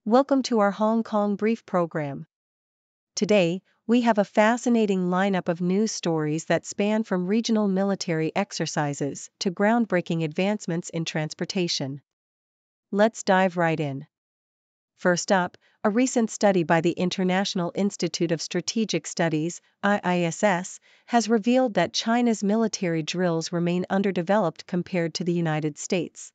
Welcome to our Hong Kong Brief program. Today, we have a fascinating lineup of news stories that span from regional military exercises to groundbreaking advancements in transportation. Let's dive right in. First up, a recent study by the International Institute of Strategic Studies, IISS, has revealed that China's military drills remain underdeveloped compared to the United States.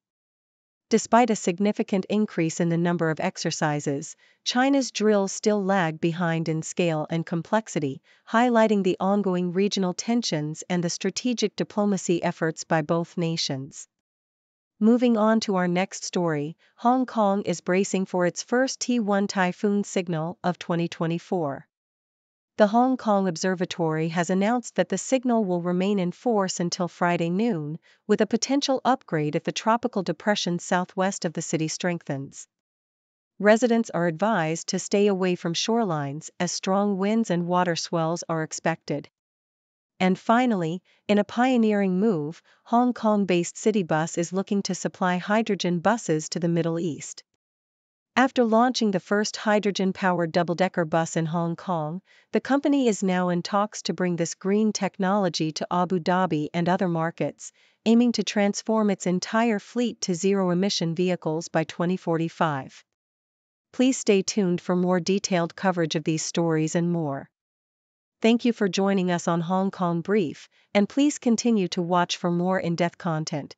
Despite a significant increase in the number of exercises, China's drills still lag behind in scale and complexity, highlighting the ongoing regional tensions and the strategic diplomacy efforts by both nations. Moving on to our next story, Hong Kong is bracing for its first T1 Typhoon signal of 2024. The Hong Kong Observatory has announced that the signal will remain in force until Friday noon, with a potential upgrade if the tropical depression southwest of the city strengthens. Residents are advised to stay away from shorelines as strong winds and water swells are expected. And finally, in a pioneering move, Hong Kong-based Citybus is looking to supply hydrogen buses to the Middle East. After launching the first hydrogen-powered double-decker bus in Hong Kong, the company is now in talks to bring this green technology to Abu Dhabi and other markets, aiming to transform its entire fleet to zero-emission vehicles by 2045. Please stay tuned for more detailed coverage of these stories and more. Thank you for joining us on Hong Kong Brief, and please continue to watch for more in-depth content.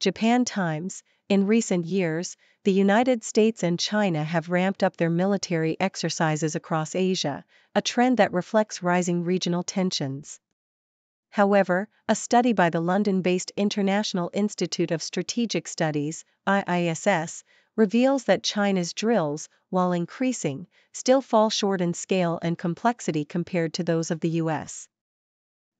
Japan Times. In recent years, the United States and China have ramped up their military exercises across Asia, a trend that reflects rising regional tensions. However, a study by the London-based International Institute of Strategic Studies, IISS, reveals that China's drills, while increasing, still fall short in scale and complexity compared to those of the U.S.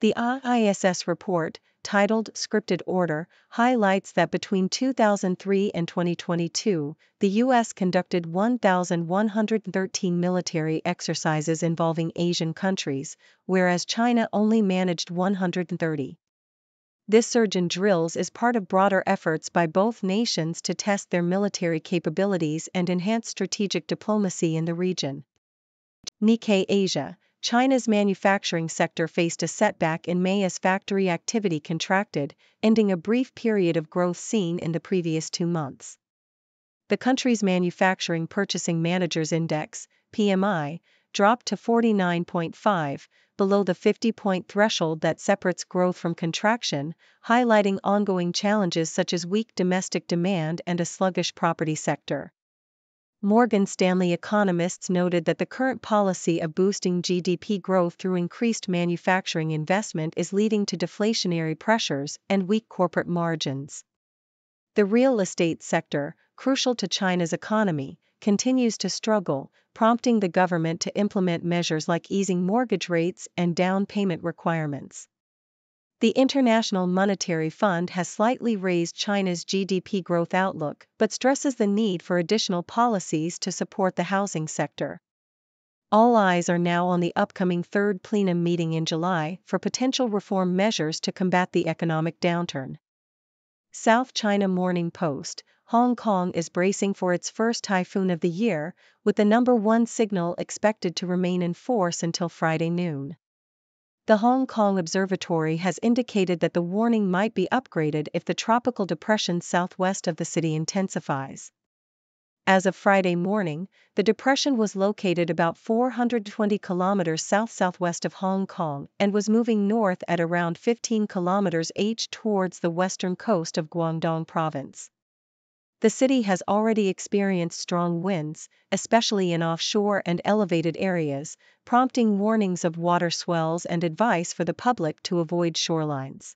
The IISS report, titled Scripted Order, highlights that between 2003 and 2022, the U.S. conducted 1,113 military exercises involving Asian countries, whereas China only managed 130. This surge in drills is part of broader efforts by both nations to test their military capabilities and enhance strategic diplomacy in the region. Nikkei Asia. China's manufacturing sector faced a setback in May as factory activity contracted, ending a brief period of growth seen in the previous 2 months. The country's Manufacturing Purchasing Managers Index, PMI, dropped to 49.5, below the 50-point threshold that separates growth from contraction, highlighting ongoing challenges such as weak domestic demand and a sluggish property sector. Morgan Stanley economists noted that the current policy of boosting GDP growth through increased manufacturing investment is leading to deflationary pressures and weak corporate margins. The real estate sector, crucial to China's economy, continues to struggle, prompting the government to implement measures like easing mortgage rates and down payment requirements. The International Monetary Fund has slightly raised China's GDP growth outlook but stresses the need for additional policies to support the housing sector. All eyes are now on the upcoming third plenum meeting in July for potential reform measures to combat the economic downturn. South China Morning Post. Hong Kong is bracing for its first typhoon of the year, with the number 1 signal expected to remain in force until Friday noon. The Hong Kong Observatory has indicated that the warning might be upgraded if the tropical depression southwest of the city intensifies. As of Friday morning, the depression was located about 420 kilometers south-southwest of Hong Kong and was moving north at around 15 kilometers each towards the western coast of Guangdong province. The city has already experienced strong winds, especially in offshore and elevated areas, prompting warnings of water swells and advice for the public to avoid shorelines.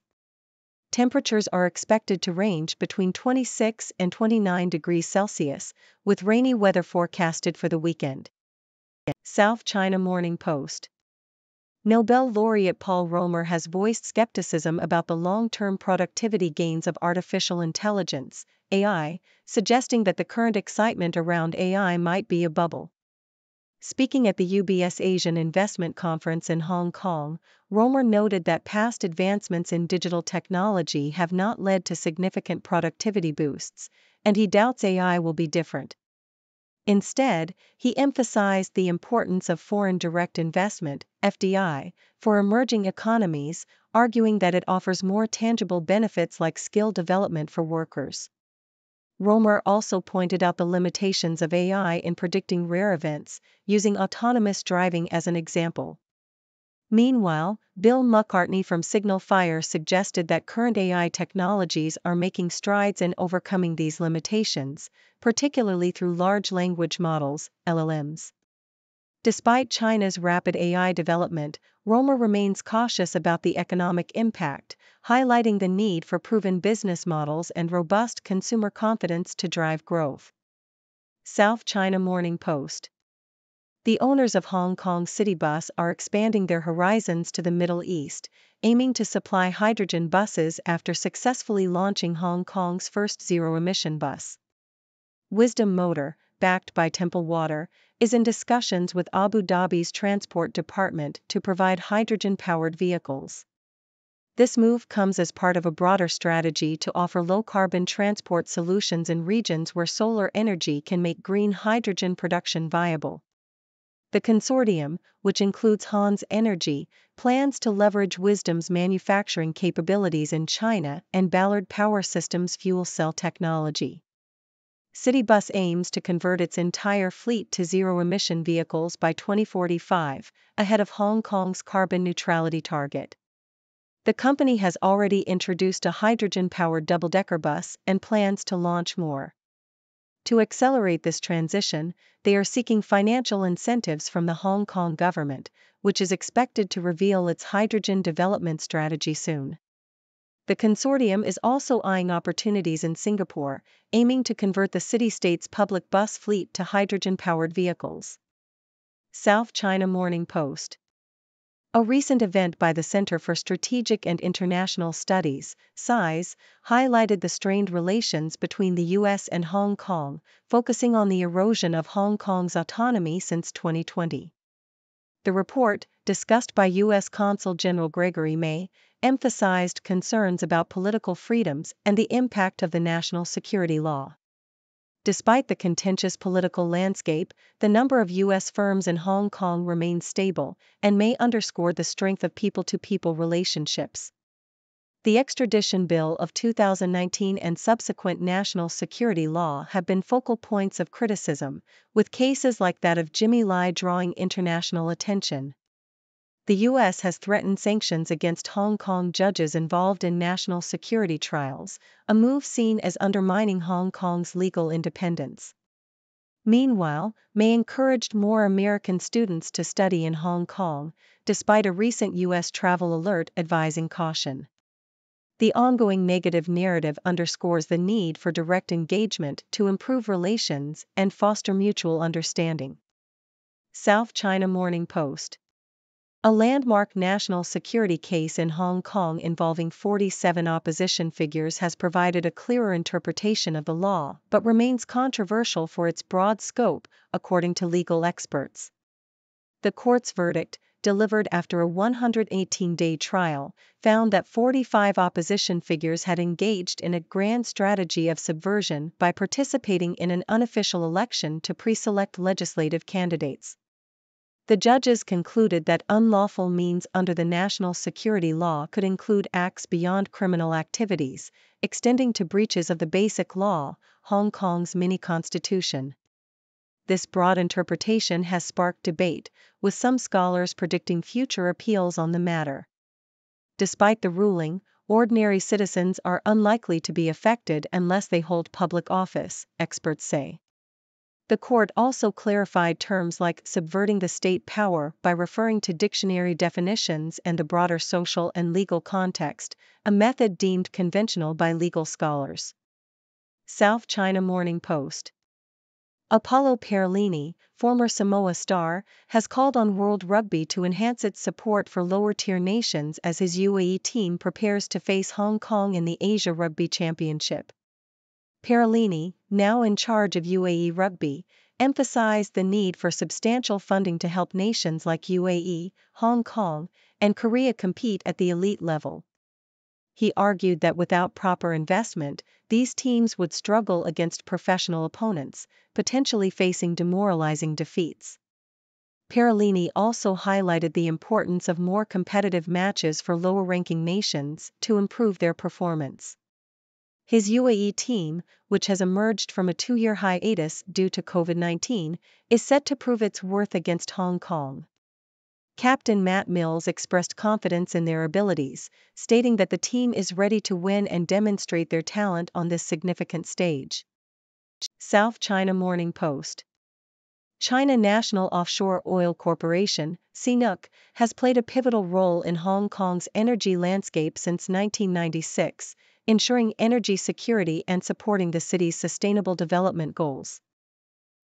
Temperatures are expected to range between 26 and 29 degrees Celsius, with rainy weather forecasted for the weekend. South China Morning Post. Nobel laureate Paul Romer has voiced skepticism about the long-term productivity gains of artificial intelligence, AI, suggesting that the current excitement around AI might be a bubble. Speaking at the UBS Asian Investment Conference in Hong Kong, Romer noted that past advancements in digital technology have not led to significant productivity boosts, and he doubts AI will be different. Instead, he emphasized the importance of foreign direct investment, FDI, for emerging economies, arguing that it offers more tangible benefits like skill development for workers. Romer also pointed out the limitations of AI in predicting rare events, using autonomous driving as an example. Meanwhile, Bill McCartney from Signal Fire suggested that current AI technologies are making strides in overcoming these limitations, particularly through large language models, LLMs. Despite China's rapid AI development, Romer remains cautious about the economic impact, highlighting the need for proven business models and robust consumer confidence to drive growth. South China Morning Post. The owners of Hong Kong City Bus are expanding their horizons to the Middle East, aiming to supply hydrogen buses after successfully launching Hong Kong's first zero-emission bus. Wisdom Motor, backed by Temple Water, is in discussions with Abu Dhabi's transport department to provide hydrogen-powered vehicles. This move comes as part of a broader strategy to offer low-carbon transport solutions in regions where solar energy can make green hydrogen production viable. The consortium, which includes Hans Energy, plans to leverage Wisdom's manufacturing capabilities in China and Ballard Power Systems' fuel cell technology. Citybus aims to convert its entire fleet to zero-emission vehicles by 2045, ahead of Hong Kong's carbon neutrality target. The company has already introduced a hydrogen-powered double-decker bus and plans to launch more. To accelerate this transition, they are seeking financial incentives from the Hong Kong government, which is expected to reveal its hydrogen development strategy soon. The consortium is also eyeing opportunities in Singapore, aiming to convert the city-state's public bus fleet to hydrogen-powered vehicles. South China Morning Post. A recent event by the Center for Strategic and International Studies, CSIS, highlighted the strained relations between the U.S. and Hong Kong, focusing on the erosion of Hong Kong's autonomy since 2020. The report, discussed by U.S. Consul General Gregory May, emphasized concerns about political freedoms and the impact of the national security law. Despite the contentious political landscape, the number of U.S. firms in Hong Kong remains stable, and May underscored the strength of people-to-people relationships. The extradition bill of 2019 and subsequent national security law have been focal points of criticism, with cases like that of Jimmy Lai drawing international attention. The U.S. has threatened sanctions against Hong Kong judges involved in national security trials, a move seen as undermining Hong Kong's legal independence. Meanwhile, May encouraged more American students to study in Hong Kong, despite a recent U.S. travel alert advising caution. The ongoing negative narrative underscores the need for direct engagement to improve relations and foster mutual understanding. South China Morning Post. A landmark national security case in Hong Kong involving 47 opposition figures has provided a clearer interpretation of the law but remains controversial for its broad scope, according to legal experts. The court's verdict, delivered after a 118-day trial, found that 45 opposition figures had engaged in a grand strategy of subversion by participating in an unofficial election to pre-select legislative candidates. The judges concluded that unlawful means under the national security law could include acts beyond criminal activities, extending to breaches of the Basic Law, Hong Kong's mini-constitution. This broad interpretation has sparked debate, with some scholars predicting future appeals on the matter. Despite the ruling, ordinary citizens are unlikely to be affected unless they hold public office, experts say. The court also clarified terms like subverting the state power by referring to dictionary definitions and the broader social and legal context, a method deemed conventional by legal scholars. South China Morning Post. Apollo Perlini, former Samoa star, has called on World Rugby to enhance its support for lower-tier nations as his UAE team prepares to face Hong Kong in the Asia Rugby Championship. Perlini, now in charge of UAE Rugby, emphasized the need for substantial funding to help nations like UAE, Hong Kong, and Korea compete at the elite level. He argued that without proper investment, these teams would struggle against professional opponents, potentially facing demoralizing defeats. Parolini also highlighted the importance of more competitive matches for lower-ranking nations to improve their performance. His UAE team, which has emerged from a 2-year hiatus due to COVID-19, is set to prove its worth against Hong Kong. Captain Matt Mills expressed confidence in their abilities, stating that the team is ready to win and demonstrate their talent on this significant stage. South China Morning Post. China National Offshore Oil Corporation, CNOOC, has played a pivotal role in Hong Kong's energy landscape since 1996, ensuring energy security and supporting the city's sustainable development goals.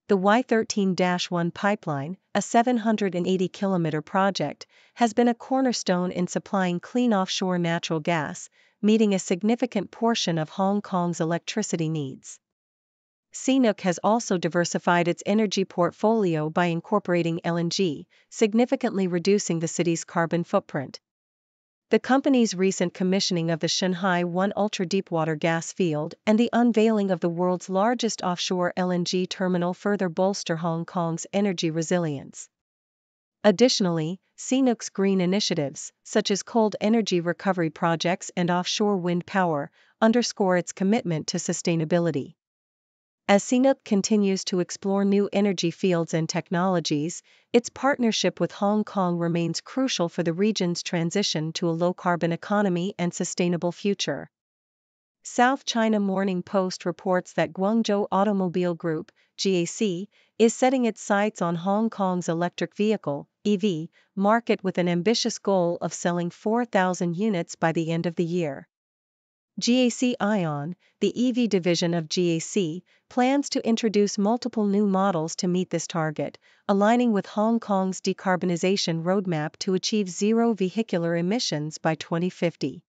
The Y13-1 pipeline, a 780-kilometer project, has been a cornerstone in supplying clean offshore natural gas, meeting a significant portion of Hong Kong's electricity needs. CNOOC has also diversified its energy portfolio by incorporating LNG, significantly reducing the city's carbon footprint. The company's recent commissioning of the Shanghai 1 ultra-deepwater gas field and the unveiling of the world's largest offshore LNG terminal further bolster Hong Kong's energy resilience. Additionally, CNOOC's green initiatives, such as cold energy recovery projects and offshore wind power, underscore its commitment to sustainability. As CNOOC continues to explore new energy fields and technologies, its partnership with Hong Kong remains crucial for the region's transition to a low-carbon economy and sustainable future. South China Morning Post reports that Guangzhou Automobile Group, GAC, is setting its sights on Hong Kong's electric vehicle, EV, market with an ambitious goal of selling 4,000 units by the end of the year. GAC Ion, the EV division of GAC, plans to introduce multiple new models to meet this target, aligning with Hong Kong's decarbonization roadmap to achieve zero vehicular emissions by 2050.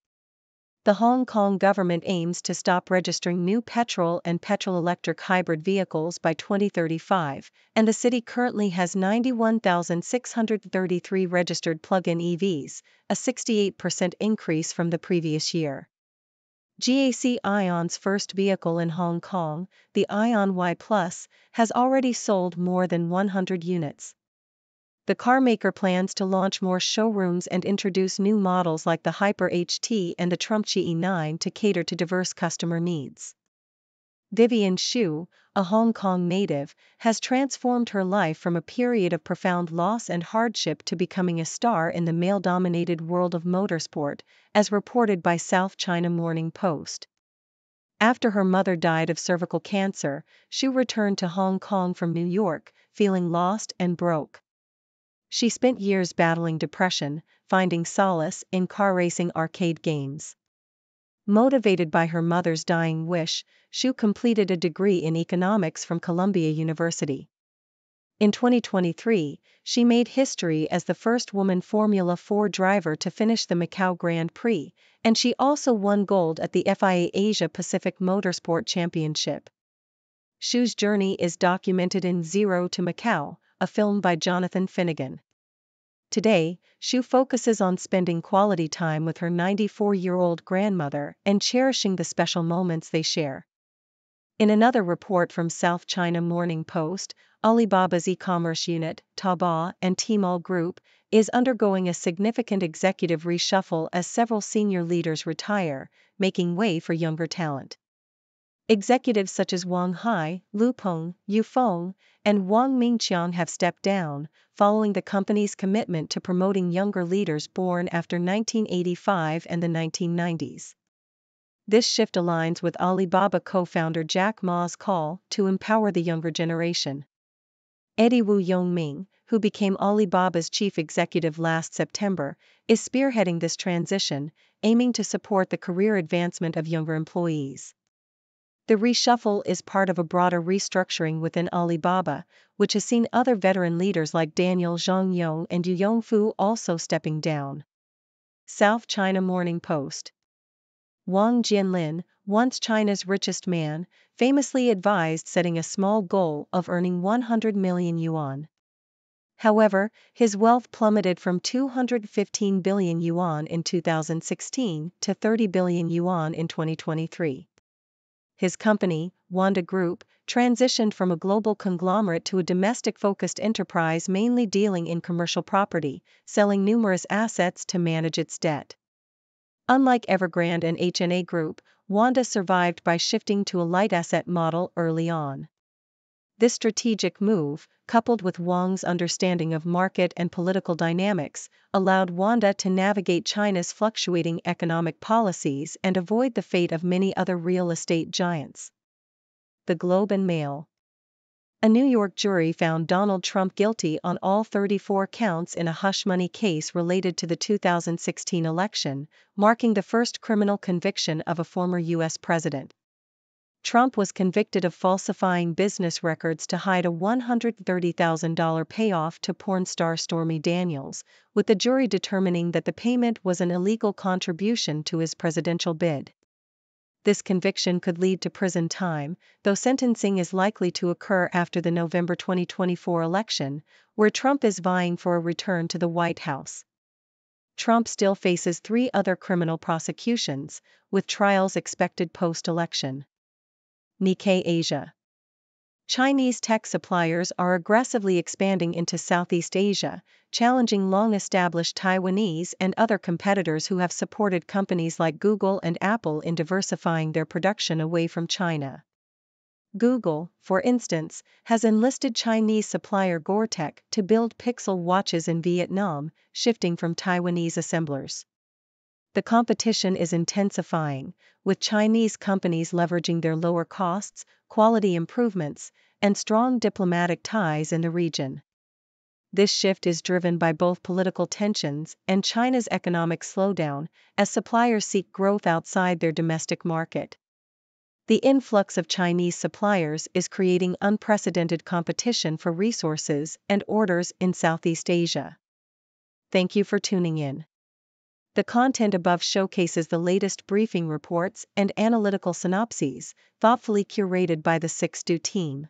The Hong Kong government aims to stop registering new petrol and petrol-electric hybrid vehicles by 2035, and the city currently has 91,633 registered plug-in EVs, a 68% increase from the previous year. GAC Ion's first vehicle in Hong Kong, the Ion Y Plus, has already sold more than 100 units. The carmaker plans to launch more showrooms and introduce new models like the Hyper HT and the Trumpchi E9 to cater to diverse customer needs. Vivian Xu, a Hong Kong native, has transformed her life from a period of profound loss and hardship to becoming a star in the male-dominated world of motorsport, as reported by South China Morning Post. After her mother died of cervical cancer, Xu returned to Hong Kong from New York, feeling lost and broke. She spent years battling depression, finding solace in car racing arcade games. Motivated by her mother's dying wish, Xu completed a degree in economics from Columbia University. In 2023, she made history as the first woman Formula 4 driver to finish the Macau Grand Prix, and she also won gold at the FIA Asia Pacific Motorsport Championship. Xu's journey is documented in Zero to Macau, a film by Jonathan Finnegan. Today, Xu focuses on spending quality time with her 94-year-old grandmother and cherishing the special moments they share. In another report from South China Morning Post, Alibaba's e-commerce unit, Taobao and Tmall Group, is undergoing a significant executive reshuffle as several senior leaders retire, making way for younger talent. Executives such as Wang Hai, Lu Peng, Yu Feng, and Wang Mingqiang have stepped down, following the company's commitment to promoting younger leaders born after 1985 and the 1990s. This shift aligns with Alibaba co-founder Jack Ma's call to empower the younger generation. Eddie Wu Yongming, who became Alibaba's chief executive last September, is spearheading this transition, aiming to support the career advancement of younger employees. The reshuffle is part of a broader restructuring within Alibaba, which has seen other veteran leaders like Daniel Zhongyong and Yu Yongfu also stepping down. South China Morning Post. Wang Jianlin, once China's richest man, famously advised setting a small goal of earning 100 million yuan. However, his wealth plummeted from 215 billion yuan in 2016 to 30 billion yuan in 2023. His company, Wanda Group, transitioned from a global conglomerate to a domestic-focused enterprise mainly dealing in commercial property, selling numerous assets to manage its debt. Unlike Evergrande and H&A Group, Wanda survived by shifting to a light asset model early on. This strategic move, coupled with Wang's understanding of market and political dynamics, allowed Wanda to navigate China's fluctuating economic policies and avoid the fate of many other real estate giants. The Globe and Mail. A New York jury found Donald Trump guilty on all 34 counts in a hush money case related to the 2016 election, marking the first criminal conviction of a former U.S. president. Trump was convicted of falsifying business records to hide a $130,000 payoff to porn star Stormy Daniels, with the jury determining that the payment was an illegal contribution to his presidential bid. This conviction could lead to prison time, though sentencing is likely to occur after the November 2024 election, where Trump is vying for a return to the White House. Trump still faces 3 other criminal prosecutions, with trials expected post-election. Nikkei Asia. Chinese tech suppliers are aggressively expanding into Southeast Asia, challenging long-established Taiwanese and other competitors who have supported companies like Google and Apple in diversifying their production away from China. Google, for instance, has enlisted Chinese supplier Gore-Tex to build Pixel watches in Vietnam, shifting from Taiwanese assemblers. The competition is intensifying, with Chinese companies leveraging their lower costs, quality improvements, and strong diplomatic ties in the region. This shift is driven by both political tensions and China's economic slowdown, as suppliers seek growth outside their domestic market. The influx of Chinese suppliers is creating unprecedented competition for resources and orders in Southeast Asia. Thank you for tuning in. The content above showcases the latest briefing reports and analytical synopses, thoughtfully curated by the 6Do team.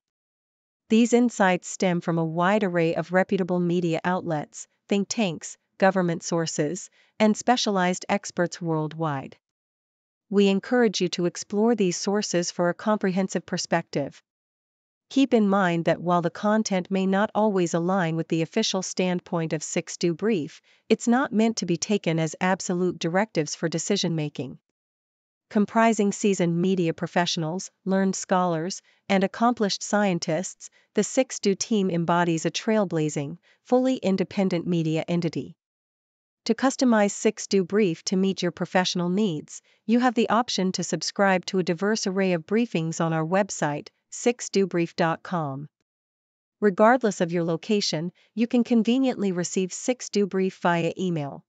These insights stem from a wide array of reputable media outlets, think tanks, government sources, and specialized experts worldwide. We encourage you to explore these sources for a comprehensive perspective. Keep in mind that while the content may not always align with the official standpoint of 6Do Brief, it's not meant to be taken as absolute directives for decision-making. Comprising seasoned media professionals, learned scholars, and accomplished scientists, the 6Do team embodies a trailblazing, fully independent media entity. To customize 6Do Brief to meet your professional needs, you have the option to subscribe to a diverse array of briefings on our website, 6dobrief.com. Regardless of your location, you can conveniently receive 6Do Brief via email.